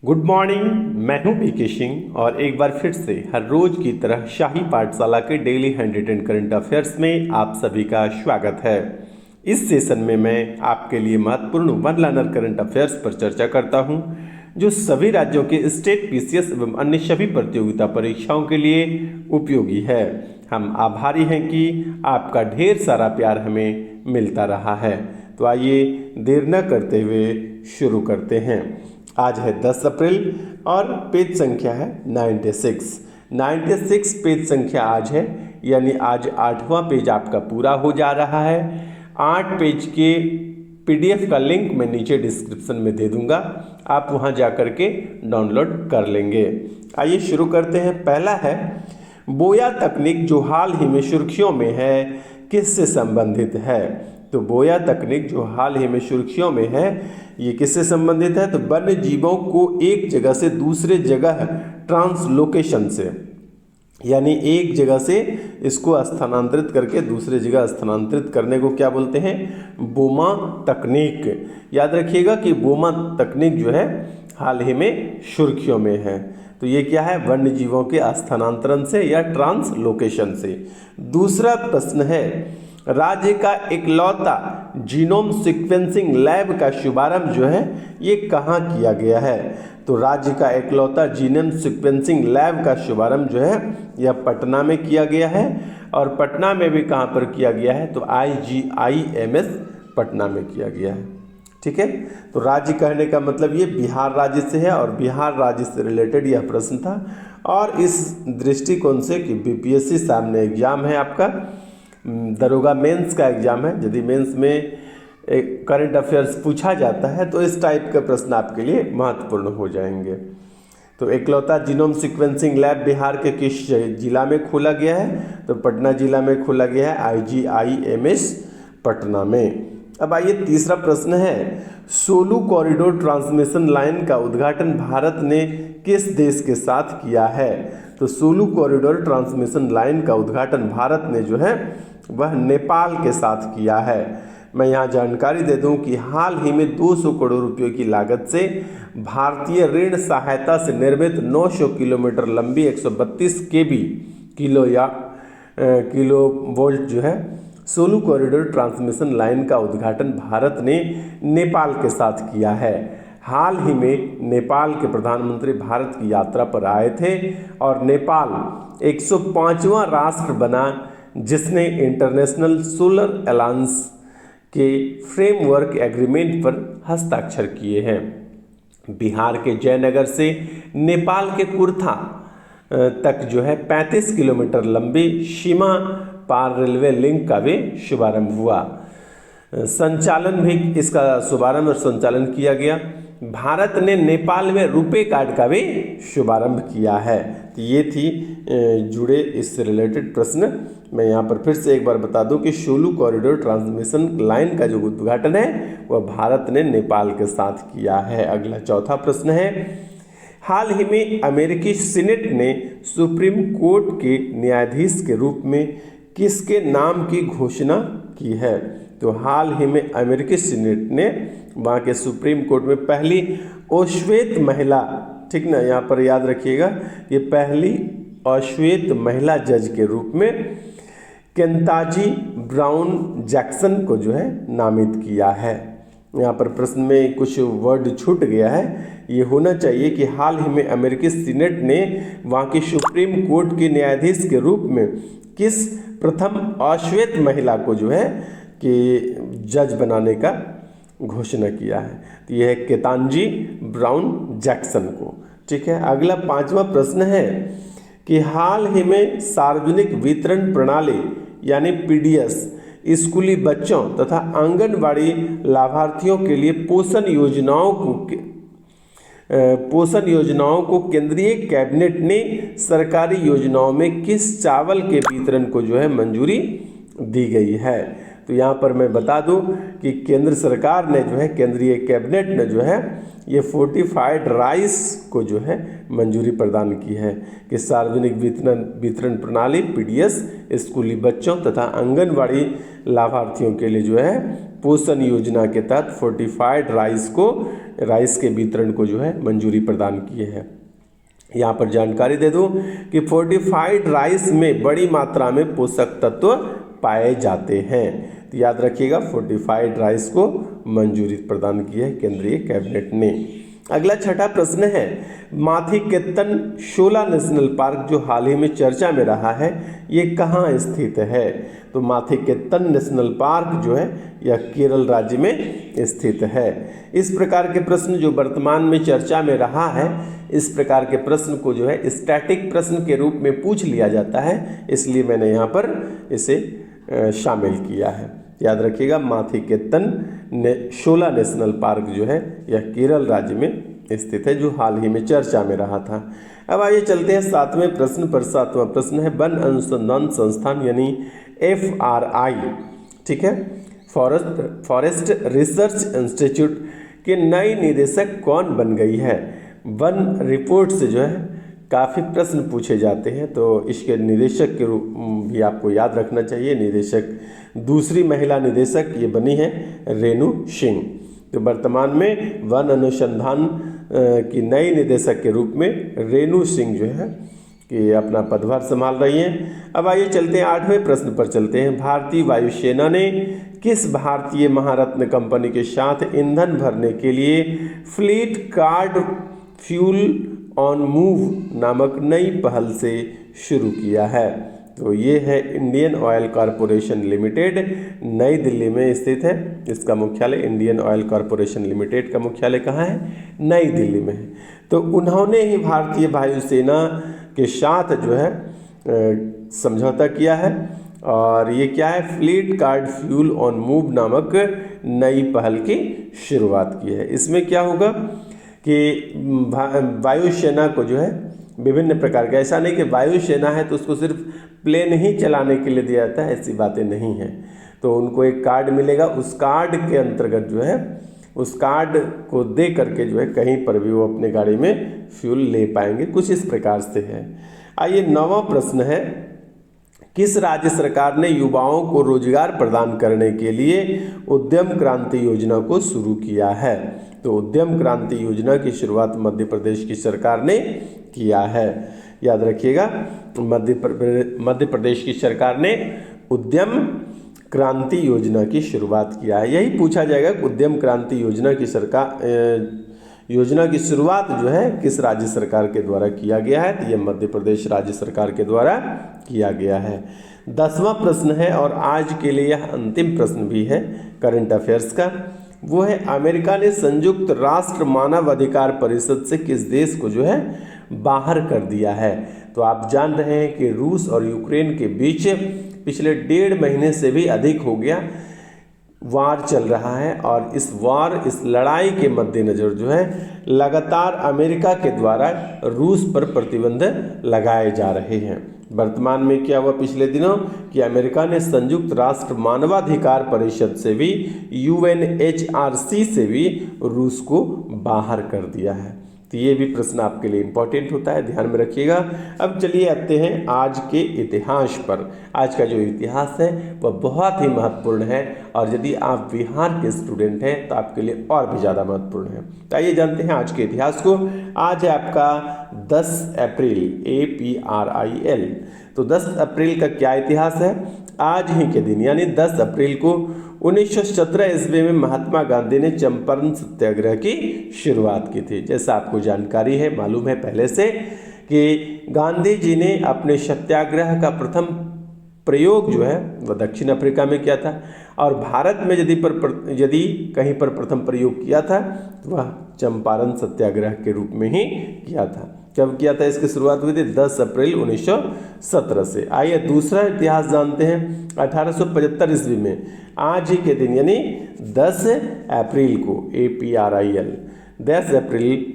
Good morning. मैं हूं पीके सिंह और एक बार फिर से हर रोज की तरह शाही पाठशाला के डेली 100 करंट अफेयर्स में आप सभी का स्वागत है। इस सेशन में मैं आपके लिए महत्वपूर्ण वन लाइनर करंट अफेयर्स पर चर्चा करता हूं, जो सभी राज्यों के स्टेट पीसीएस एवं अन्य सभी प्रतियोगिता परीक्षाओं के लिए उपयोगी है। हम आभारी हैं कि आपका ढेर सारा प्यार हमें मिलता रहा है। तो आइए देर न करते हुए शुरू करते हैं। आज है 10 अप्रैल और पेज संख्या है 96 पेज संख्या आज है, यानी आज 8वां पेज आपका पूरा हो जा रहा है। 8 पेज के पीडीएफ का लिंक मैं नीचे डिस्क्रिप्शन में दे दूंगा, आप वहां जाकर के डाउनलोड कर लेंगे। आइए शुरू करते हैं। पहला है बोया तकनीक जो हाल ही में सुर्खियों में है, किससे संबंधित है? तो बोया तकनीक जो हाल ही में सुर्खियों में है, ये किससे संबंधित है? तो वन्य जीवों को एक जगह से दूसरे जगह ट्रांसलोकेशन से, यानी एक जगह से इसको स्थानांतरित करके दूसरे जगह स्थानांतरित करने को क्या बोलते हैं? बोमा तकनीक। याद रखिएगा कि बोमा तकनीक जो है हाल ही में सुर्खियों में है। तो ये क्या है? वन्य जीवों के स्थानांतरण से या ट्रांसलोकेशन से। दूसरा प्रश्न है राज्य का इकलौता जीनोम सीक्वेंसिंग लैब का शुभारंभ जो है ये कहाँ किया गया है? तो राज्य का इकलौता जीनोम सीक्वेंसिंग लैब का शुभारंभ जो है यह पटना में किया गया है। और पटना में भी कहाँ पर किया गया है? तो IGIMS पटना में किया गया है। ठीक है, तो राज्य कहने का मतलब ये बिहार राज्य से है और बिहार राज्य से रिलेटेड यह प्रश्न था। और इस दृष्टिकोण से कि बीपीएससी सामने एग्जाम है, आपका दरोगा मेंस का एग्जाम है। यदि मेंस में एक करंट अफेयर्स पूछा जाता है तो इस टाइप के प्रश्न आपके लिए महत्वपूर्ण हो जाएंगे। तो इकलौता जीनोम सीक्वेंसिंग लैब बिहार के किस जिला में खोला गया है? तो पटना जिला में खोला गया है, IGIMS पटना में। अब आइए तीसरा प्रश्न है सोलू कॉरिडोर ट्रांसमिशन लाइन का उद्घाटन भारत ने किस देश के साथ किया है? तो सोलू कॉरिडोर ट्रांसमिशन लाइन का उद्घाटन भारत ने जो है वह नेपाल के साथ किया है। मैं यहाँ जानकारी दे दूं कि हाल ही में 200 करोड़ रुपयों की लागत से भारतीय ऋण सहायता से निर्मित 900 किलोमीटर लंबी 132 किलो वोल्ट जो है सोलू कॉरिडोर ट्रांसमिशन लाइन का उद्घाटन भारत ने नेपाल के साथ किया है। हाल ही में नेपाल के प्रधानमंत्री भारत की यात्रा पर आए थे और नेपाल 105वां राष्ट्र बना जिसने इंटरनेशनल सोलर अलायंस के फ्रेमवर्क एग्रीमेंट पर हस्ताक्षर किए हैं। बिहार के जयनगर से नेपाल के कुर्था तक जो है 35 किलोमीटर लंबी सीमा पार रेलवे लिंक का भी शुभारंभ हुआ। संचालन भी इसका शुभारंभ और संचालन किया गया। भारत ने नेपाल में रुपे कार्ड का भी शुभारंभ किया है। तो ये थी जुड़े इससे रिलेटेड प्रश्न। मैं यहाँ पर फिर से एक बार बता दूं कि सोलू कॉरिडोर ट्रांसमिशन लाइन का जो उद्घाटन है वह भारत ने नेपाल के साथ किया है। अगला चौथा प्रश्न है हाल ही में अमेरिकी सीनेट ने सुप्रीम कोर्ट के न्यायाधीश के रूप में किसके नाम की घोषणा की है? तो हाल ही में अमेरिकी सीनेट ने वहाँ के सुप्रीम कोर्ट में पहली अश्वेत महिला, ठीक ना, यहाँ पर याद रखिएगा, ये पहली अश्वेत महिला जज के रूप में केंताजी ब्राउन जैक्सन को जो है नामित किया है। यहाँ पर प्रश्न में कुछ वर्ड छूट गया है, ये होना चाहिए कि हाल ही में अमेरिकी सीनेट ने वहाँ की सुप्रीम कोर्ट के न्यायाधीश के रूप में किस प्रथम अश्वेत महिला को जो है कि जज बनाने का घोषणा किया है? तो यह है केतांजी ब्राउन जैक्सन को। ठीक है, अगला 5वां प्रश्न है कि हाल ही में सार्वजनिक वितरण प्रणाली यानी पीडीएस स्कूली बच्चों तथा आंगनबाड़ी लाभार्थियों के लिए पोषण योजनाओं को केंद्रीय कैबिनेट ने सरकारी योजनाओं में किस चावल के वितरण को जो है मंजूरी दी गई है? तो यहाँ पर मैं बता दूं कि केंद्र सरकार ने जो है, केंद्रीय कैबिनेट ने जो है ये फोर्टिफाइड राइस को जो है मंजूरी प्रदान की है कि सार्वजनिक वितरण प्रणाली पीडीएस स्कूली बच्चों तथा आंगनबाड़ी लाभार्थियों के लिए जो है पोषण योजना के तहत फोर्टिफाइड राइस के वितरण को जो है मंजूरी प्रदान किए हैं। यहाँ पर जानकारी दे दूँ कि फोर्टिफाइड राइस में बड़ी मात्रा में पोषक तत्व पाए जाते हैं। तो याद रखिएगा, फोर्टिफाइड राइस को मंजूरी प्रदान की है केंद्रीय कैबिनेट ने। अगला छठा प्रश्न है, माथिकेत्तन शोला नेशनल पार्क जो हाल ही में चर्चा में रहा है, ये कहाँ स्थित है? तो माथिकेत्तन नेशनल पार्क जो है यह केरल राज्य में स्थित है। इस प्रकार के प्रश्न जो वर्तमान में चर्चा में रहा है, इस प्रकार के प्रश्न को जो है स्टैटिक प्रश्न के रूप में पूछ लिया जाता है, इसलिए मैंने यहाँ पर इसे शामिल किया है। याद रखिएगा, माथिकेत्तन शोला नेशनल पार्क जो है यह केरल राज्य में स्थित है, जो हाल ही में चर्चा में रहा था। अब आइए चलते हैं सातवें प्रश्न पर। सातवां प्रश्न है, वन अनुसंधान संस्थान यानी FRI, ठीक है, फॉरेस्ट रिसर्च इंस्टीट्यूट के नई निदेशक कौन बन गई है? वन रिपोर्ट से जो है काफ़ी प्रश्न पूछे जाते हैं, तो इसके निदेशक के रूप भी आपको याद रखना चाहिए। निदेशक, दूसरी महिला निदेशक ये बनी है रेणु सिंह। तो वर्तमान में वन अनुसंधान की नई निदेशक के रूप में रेणु सिंह जो है कि अपना पदभार संभाल रही हैं। अब आइए चलते हैं आठवें प्रश्न पर चलते हैं। भारतीय वायुसेना ने किस भारतीय महारत्न कंपनी के साथ ईंधन भरने के लिए fleet card fuel on move नामक नई पहल से शुरू किया है? तो ये है इंडियन ऑयल कॉरपोरेशन लिमिटेड, नई दिल्ली में स्थित है। इसका मुख्यालय, इंडियन ऑयल कॉरपोरेशन लिमिटेड का मुख्यालय कहाँ है? नई दिल्ली में है। तो उन्होंने ही भारतीय वायुसेना के साथ जो है समझौता किया है, और ये क्या है? Fleet card fuel on move नामक नई पहल की शुरुआत की है। इसमें क्या होगा कि वायुसेना को जो है विभिन्न प्रकार के, ऐसा नहीं कि वायुसेना है तो उसको सिर्फ प्लेन ही चलाने के लिए दिया जाता है, ऐसी बातें नहीं हैं। तो उनको एक कार्ड मिलेगा, उस कार्ड के अंतर्गत जो है, उस कार्ड को दे करके जो है कहीं पर भी वो अपने गाड़ी में फ्यूल ले पाएंगे, कुछ इस प्रकार से है। आइए नौवां प्रश्न है, किस राज्य सरकार ने युवाओं को रोजगार प्रदान करने के लिए उद्यम क्रांति योजना को शुरू किया है? तो उद्यम क्रांति योजना की शुरुआत मध्य प्रदेश की सरकार ने किया है। याद रखिएगा, मध्य प्रदेश की सरकार ने उद्यम क्रांति योजना की शुरुआत किया है। यही पूछा जाएगा कि उद्यम क्रांति योजना की शुरुआत जो है किस राज्य सरकार के द्वारा किया गया है? तो यह मध्य प्रदेश राज्य सरकार के द्वारा किया गया है। 10वां प्रश्न है, और आज के लिए यह अंतिम प्रश्न भी है करंट अफेयर्स का, वो है, अमेरिका ने संयुक्त राष्ट्र मानव अधिकार परिषद से किस देश को जो है बाहर कर दिया है? तो आप जान रहे हैं कि रूस और यूक्रेन के बीच पिछले 1.5 महीने से भी अधिक हो गया वार चल रहा है, और इस लड़ाई के मद्देनज़र जो है लगातार अमेरिका के द्वारा रूस पर प्रतिबंध लगाए जा रहे हैं। वर्तमान में क्या हुआ पिछले दिनों कि अमेरिका ने संयुक्त राष्ट्र मानवाधिकार परिषद से भी, UNHRC से भी रूस को बाहर कर दिया है। तो ये भी प्रश्न आपके लिए इम्पोर्टेंट होता है, ध्यान में रखिएगा। अब चलिए आते हैं आज के इतिहास पर। आज का जो इतिहास है वह बहुत ही महत्वपूर्ण है, और यदि आप बिहार के स्टूडेंट हैं तो आपके लिए और भी ज़्यादा महत्वपूर्ण है। तो आइए जानते हैं आज के इतिहास को। आज है आपका 10 अप्रैल, APRIL। तो 10 अप्रैल का क्या इतिहास है? आज ही के दिन यानी 10 अप्रैल को 1917 ईस्वी में महात्मा गांधी ने चंपारण सत्याग्रह की शुरुआत की थी। जैसा आपको जानकारी है, मालूम है पहले से, कि गांधी जी ने अपने सत्याग्रह का प्रथम प्रयोग जो है वह दक्षिण अफ्रीका में किया था, और भारत में यदि कहीं पर प्रथम प्रयोग किया था तो वह चंपारण सत्याग्रह के रूप में ही किया था। कब किया था? इसकी शुरुआत हुई थी 10 अप्रैल 1917 से। आइए दूसरा इतिहास जानते हैं। 1875 ईस्वी में आज ही के दिन यानी 10 अप्रैल को, APRIL, 10 अप्रैल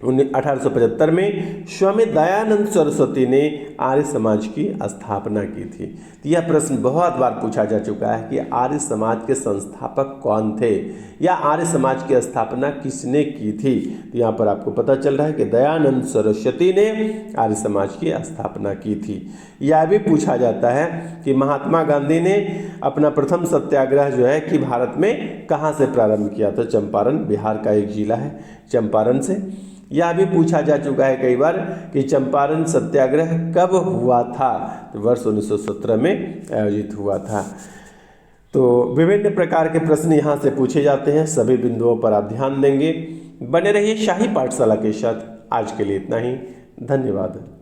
1875 में स्वामी दयानंद सरस्वती ने आर्य समाज की स्थापना की थी। तो यह प्रश्न बहुत बार पूछा जा चुका है कि आर्य समाज के संस्थापक कौन थे या आर्य समाज की स्थापना किसने की थी। तो यहाँ पर आपको पता चल रहा है कि दयानंद सरस्वती ने आर्य समाज की स्थापना की थी। यह भी पूछा जाता है कि महात्मा गांधी ने अपना प्रथम सत्याग्रह जो है कि भारत में कहाँ से प्रारंभ किया। तो चंपारण, बिहार का एक जिला है चंपारण से। यह भी पूछा जा चुका है कई बार कि चंपारण सत्याग्रह कब हुआ था। तो वर्ष 1917 में आयोजित हुआ था। तो विभिन्न प्रकार के प्रश्न यहाँ से पूछे जाते हैं, सभी बिंदुओं पर आप ध्यान देंगे। बने रहिए शाही पाठशाला के साथ। आज के लिए इतना ही, धन्यवाद।